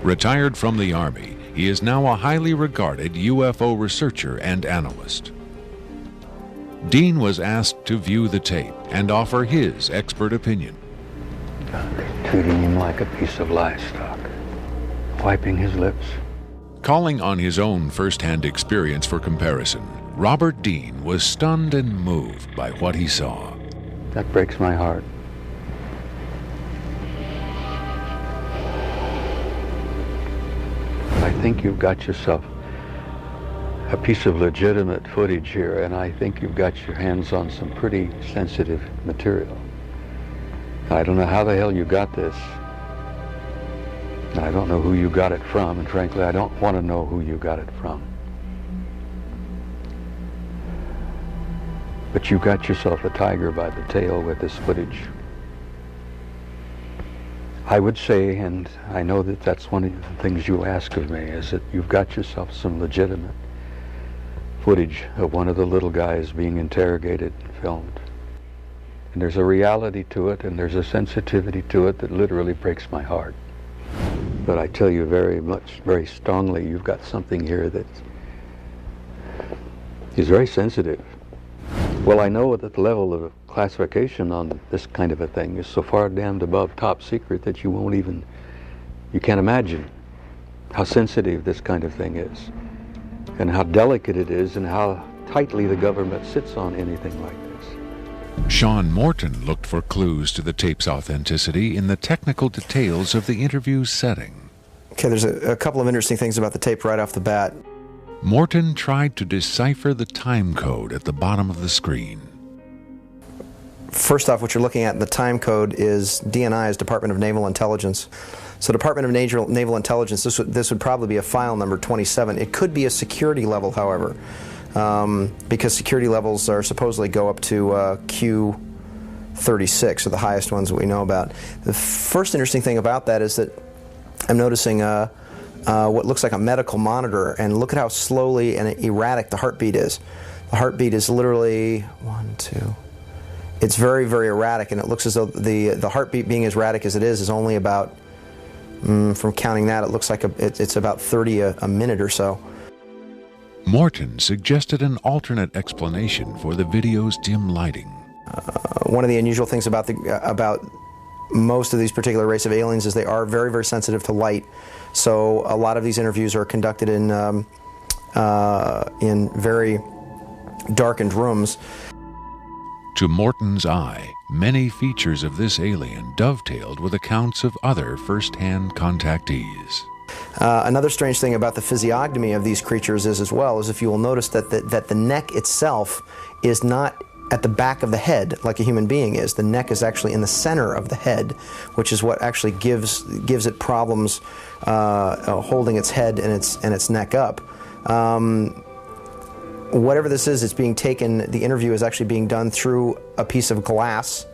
Retired from the Army, he is now a highly regarded UFO researcher and analyst. Dean was asked to view the tape and offer his expert opinion. They're treating him like a piece of livestock, wiping his lips. Calling on his own first-hand experience for comparison, Robert Dean was stunned and moved by what he saw. That breaks my heart. I think you've got yourself a piece of legitimate footage here, and I think you've got your hands on some pretty sensitive material. I don't know how the hell you got this. I don't know who you got it from, and frankly, I don't want to know who you got it from. But you got yourself a tiger by the tail with this footage. I would say, and I know that that's one of the things you ask of me, is that you've got yourself some legitimate footage of one of the little guys being interrogated and filmed. And there's a reality to it, and there's a sensitivity to it that literally breaks my heart. But I tell you very strongly, you've got something here that is very sensitive. Well, I know that the level of classification on this kind of a thing is so far damned above top secret that you can't imagine how sensitive this kind of thing is, and how delicate it is, and how tightly the government sits on anything like this. Sean Morton looked for clues to the tape's authenticity in the technical details of the interview's setting. Okay, there's a couple of interesting things about the tape right off the bat. Morton tried to decipher the time code at the bottom of the screen. First off, what you're looking at in the time code is DNI's Department of Naval Intelligence. So Department of Naval Intelligence, this would probably be a file number 27. It could be a security level, however, because security levels are supposedly go up to Q36, or the highest ones that we know about. The first interesting thing about that is that I'm noticing what looks like a medical monitor, and look at how slowly and erratic the heartbeat is. The heartbeat is literally 1, 2. It's very, very erratic, and it looks as though the heartbeat being as erratic as it is only about, from counting that, it looks like it's about 30 a minute or so. Morton suggested an alternate explanation for the video's dim lighting. One of the unusual things about most of these particular race of aliens is they are very, very sensitive to light. So a lot of these interviews are conducted in very darkened rooms. To Morton's eye, many features of this alien dovetailed with accounts of other first-hand contactees. Another strange thing about the physiognomy of these creatures is, as well, is if you will notice that the neck itself is not at the back of the head like a human being is. The neck is actually in the center of the head, which is what actually gives it problems holding its head and its neck up. Whatever this is, it's being taken, the interview is actually being done through a piece of glass,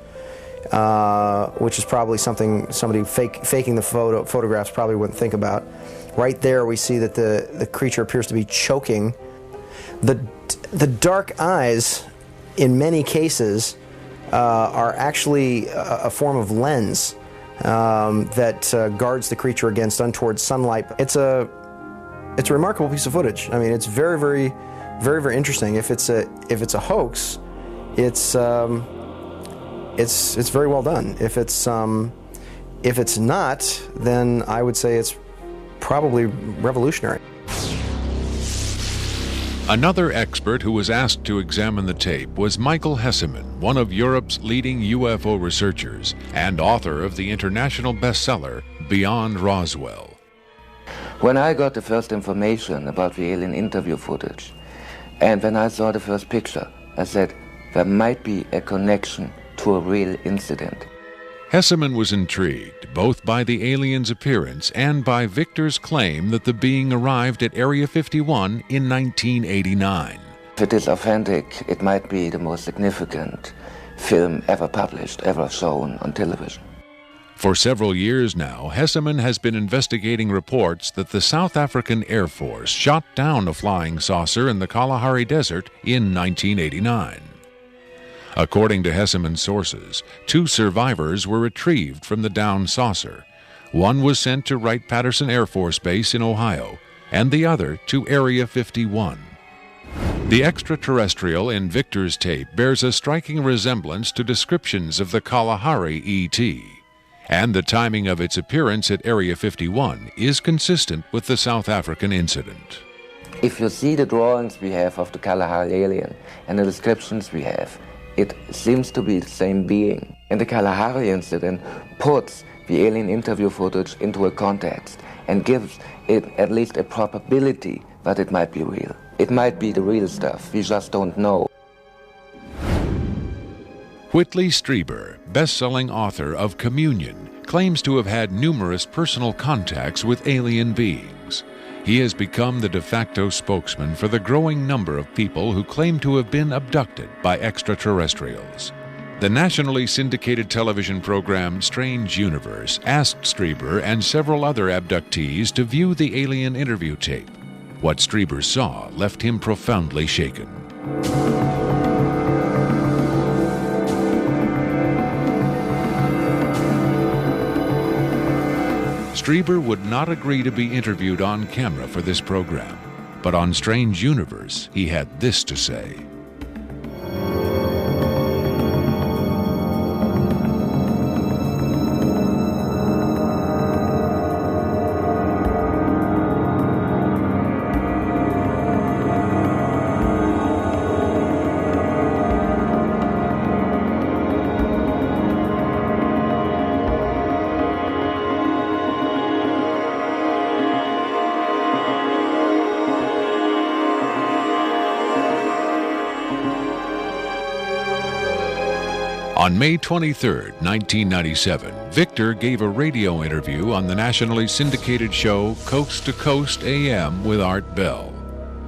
which is probably something somebody faking the photographs probably wouldn't think about. Right there we see that the creature appears to be choking. The dark eyes, in many cases, are actually a form of lens that guards the creature against untoward sunlight. It's a remarkable piece of footage. I mean, it's very, very, very, very interesting. If it's a hoax, it's very well done. If it's not, then I would say it's probably revolutionary. Another expert who was asked to examine the tape was Michael Hesseman, one of Europe's leading UFO researchers and author of the international bestseller Beyond Roswell. When I got the first information about the alien interview footage, and when I saw the first picture, I said there might be a connection to a real incident. Hesseman was intrigued both by the alien's appearance and by Victor's claim that the being arrived at Area 51 in 1989. If it is authentic, it might be the most significant film ever published, ever shown on television. For several years now, Hesseman has been investigating reports that the South African Air Force shot down a flying saucer in the Kalahari Desert in 1989. According to Hesseman's sources, 2 survivors were retrieved from the downed saucer. One was sent to Wright-Patterson Air Force Base in Ohio, and the other to Area 51. The extraterrestrial in Victor's tape bears a striking resemblance to descriptions of the Kalahari ET, and the timing of its appearance at Area 51 is consistent with the South African incident. If you see the drawings we have of the Kalahari alien and the descriptions we have, it seems to be the same being. And the Kalahari incident puts the alien interview footage into a context and gives it at least a probability that it might be real. It might be the real stuff, we just don't know. Whitley Strieber, best-selling author of Communion, claims to have had numerous personal contacts with alien beings. He has become the de facto spokesman for the growing number of people who claim to have been abducted by extraterrestrials. The nationally syndicated television program Strange Universe asked Strieber and several other abductees to view the alien interview tape. What Strieber saw left him profoundly shaken. Strieber would not agree to be interviewed on camera for this program, but on Strange Universe, he had this to say. On May 23, 1997, Victor gave a radio interview on the nationally syndicated show Coast to Coast AM with Art Bell.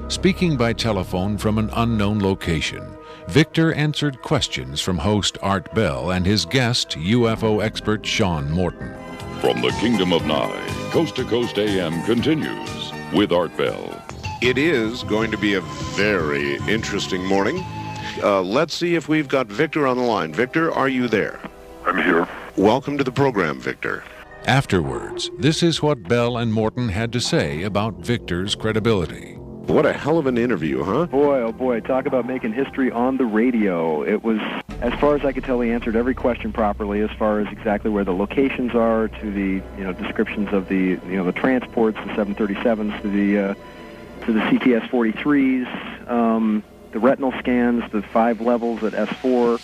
Speaking by telephone from an unknown location, Victor answered questions from host Art Bell and his guest, UFO expert Sean Morton. From the Kingdom of Nye Coast to Coast AM continues with Art Bell. It is going to be a very interesting morning. Let's see if we've got Victor on the line. Victor, are you there? I'm here. Welcome to the program, Victor. Afterwards, this is what Bell and Morton had to say about Victor's credibility. What a hell of an interview, huh? Boy, oh boy, talk about making history on the radio. It was, as far as I could tell, he answered every question properly as far as exactly where the locations are, to the, descriptions of the, the transports, the 737s, to the CTS-43s, the retinal scans, the 5 levels at S4.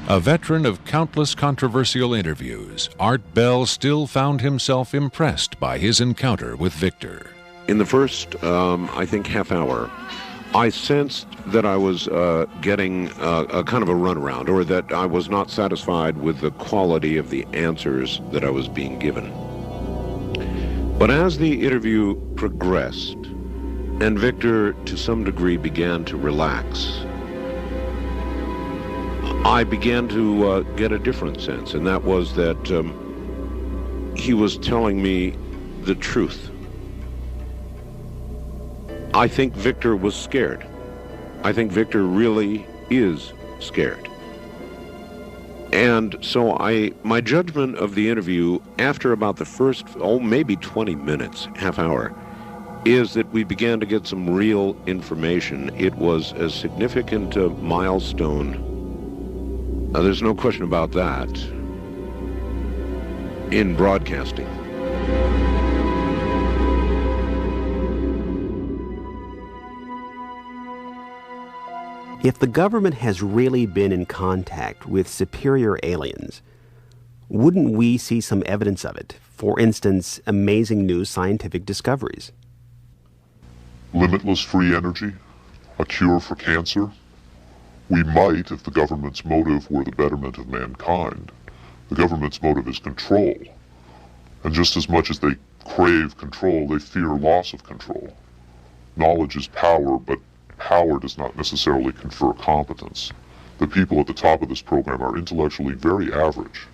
A veteran of countless controversial interviews, Art Bell still found himself impressed by his encounter with Victor. In the first, I think, half hour, I sensed that I was getting a kind of a runaround, or that I was not satisfied with the quality of the answers that I was being given. But as the interview progressed, and Victor, to some degree, began to relax, I began to get a different sense, and that was that he was telling me the truth. I think Victor was scared. I think Victor really is scared. And so my judgment of the interview after about the first, maybe 20 minutes, half hour, is that we began to get some real information. It was a significant milestone. There's no question about that in broadcasting. If the government has really been in contact with superior aliens, wouldn't we see some evidence of it? For instance, amazing new scientific discoveries. Limitless free energy? A cure for cancer? We might if the government's motive were the betterment of mankind. The government's motive is control. And just as much as they crave control, they fear loss of control. Knowledge is power, but power does not necessarily confer competence. The people at the top of this program are intellectually very average.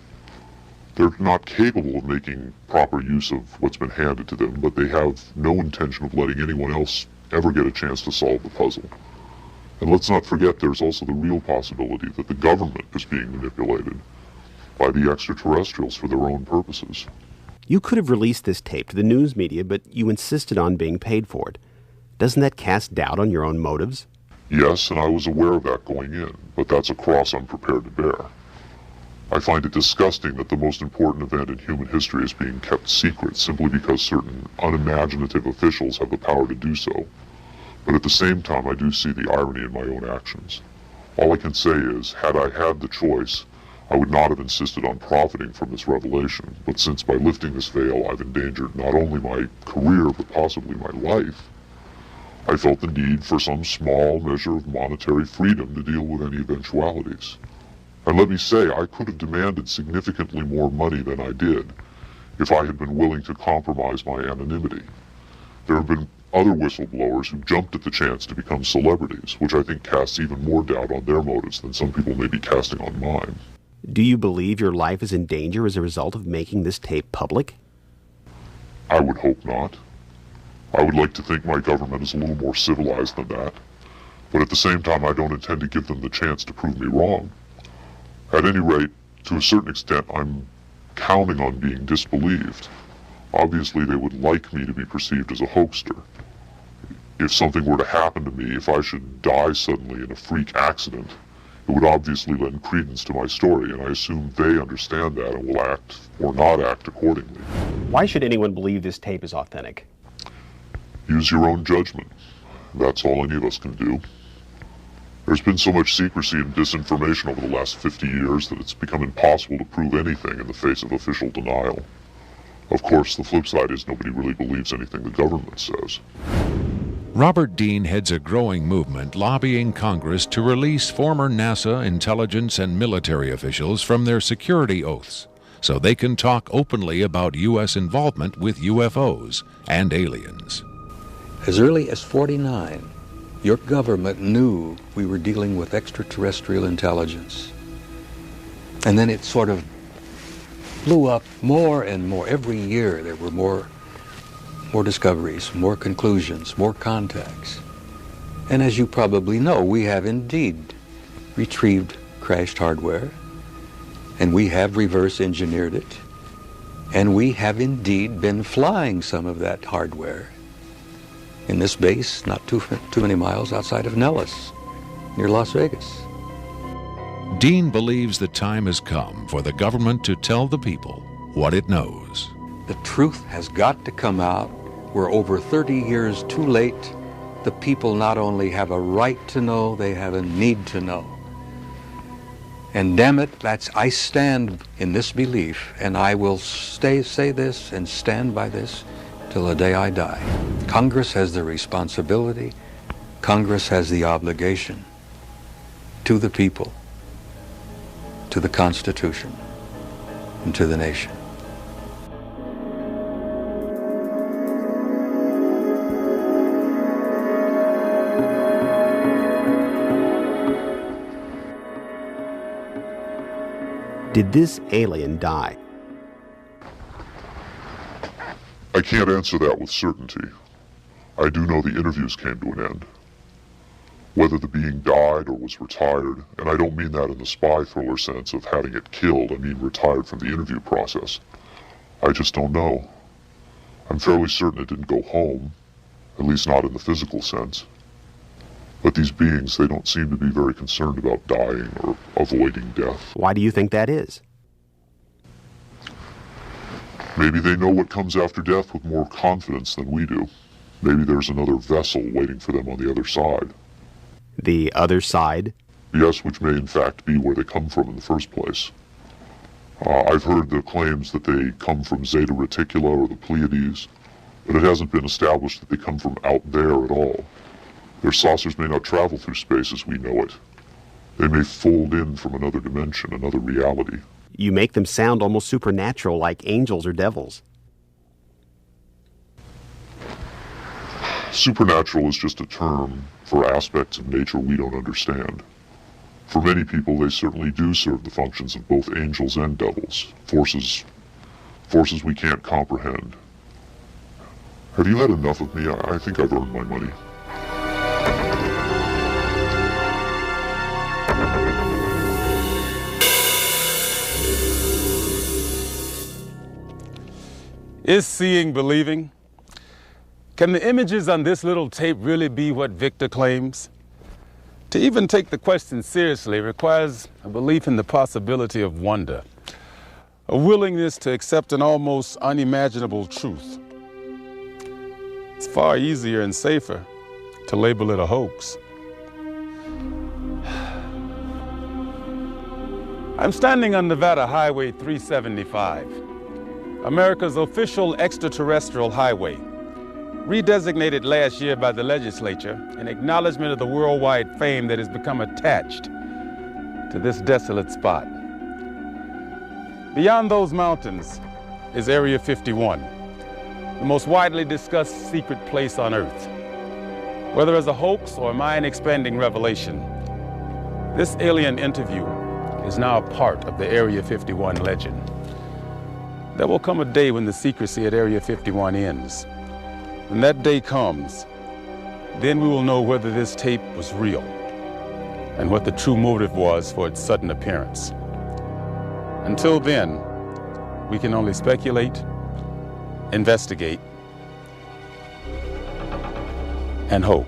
They're not capable of making proper use of what's been handed to them, but they have no intention of letting anyone else ever get a chance to solve the puzzle. And let's not forget there's also the real possibility that the government is being manipulated by the extraterrestrials for their own purposes. You could have released this tape to the news media, but you insisted on being paid for it. Doesn't that cast doubt on your own motives? Yes, and I was aware of that going in, but that's a cross I'm prepared to bear. I find it disgusting that the most important event in human history is being kept secret simply because certain unimaginative officials have the power to do so. But at the same time, I do see the irony in my own actions. All I can say is, had I had the choice, I would not have insisted on profiting from this revelation. But since by lifting this veil, I've endangered not only my career, but possibly my life, I felt the need for some small measure of monetary freedom to deal with any eventualities. And let me say, I could have demanded significantly more money than I did if I had been willing to compromise my anonymity. There have been other whistleblowers who jumped at the chance to become celebrities, which I think casts even more doubt on their motives than some people may be casting on mine. Do you believe your life is in danger as a result of making this tape public? I would hope not. I would like to think my government is a little more civilized than that, but at the same time I don't intend to give them the chance to prove me wrong. At any rate, to a certain extent, I'm counting on being disbelieved. Obviously, they would like me to be perceived as a hoaxer. If something were to happen to me, if I should die suddenly in a freak accident, it would obviously lend credence to my story, and I assume they understand that and will act or not act accordingly. Why should anyone believe this tape is authentic? Use your own judgment. That's all any of us can do. There's been so much secrecy and disinformation over the last 50 years that it's become impossible to prove anything in the face of official denial. Of course, the flip side is nobody really believes anything the government says. Robert Dean heads a growing movement lobbying Congress to release former NASA intelligence and military officials from their security oaths so they can talk openly about U.S. involvement with UFOs and aliens. As early as '49, your government knew we were dealing with extraterrestrial intelligence. And then it sort of, flew up more and more. Every year there were more discoveries, more conclusions, more contacts. And as you probably know, we have indeed retrieved crashed hardware, and we have reverse engineered it, and we have indeed been flying some of that hardware in this base not too many miles outside of Nellis, near Las Vegas. Dean believes the time has come for the government to tell the people what it knows. The truth has got to come out. We're over 30 years too late. The people not only have a right to know, they have a need to know. And damn it, I stand in this belief, and I will say this and stand by this till the day I die. Congress has the responsibility, Congress has the obligation to the people, to the Constitution, and to the nation. Did this alien die? I can't answer that with certainty. I do know the interviews came to an end. Whether the being died or was retired, and I don't mean that in the spy thriller sense of having it killed, I mean retired from the interview process. I just don't know. I'm fairly certain it didn't go home, at least not in the physical sense. But these beings, they don't seem to be very concerned about dying or avoiding death. Why do you think that is? Maybe they know what comes after death with more confidence than we do. Maybe there's another vessel waiting for them on the other side. The other side? Yes, which may in fact be where they come from in the first place. I've heard the claims that they come from Zeta Reticula or the Pleiades, but it hasn't been established that they come from out there at all. Their saucers may not travel through space as we know it. They may fold in from another dimension, another reality. You make them sound almost supernatural, like angels or devils. Supernatural is just a term for aspects of nature we don't understand. For many people, they certainly do serve the functions of both angels and devils, forces we can't comprehend. Have you had enough of me? I think I've earned my money. Is seeing believing? Can the images on this little tape really be what Victor claims? To even take the question seriously requires a belief in the possibility of wonder, a willingness to accept an almost unimaginable truth. It's far easier and safer to label it a hoax. I'm standing on Nevada Highway 375. America's official extraterrestrial highway, redesignated last year by the legislature in acknowledgement of the worldwide fame that has become attached to this desolate spot. Beyond those mountains is Area 51, the most widely discussed secret place on Earth. Whether as a hoax or a mind-expanding revelation, this alien interview is now a part of the Area 51 legend. There will come a day when the secrecy at Area 51 ends. When that day comes, then we will know whether this tape was real and what the true motive was for its sudden appearance. Until then, we can only speculate, investigate, and hope.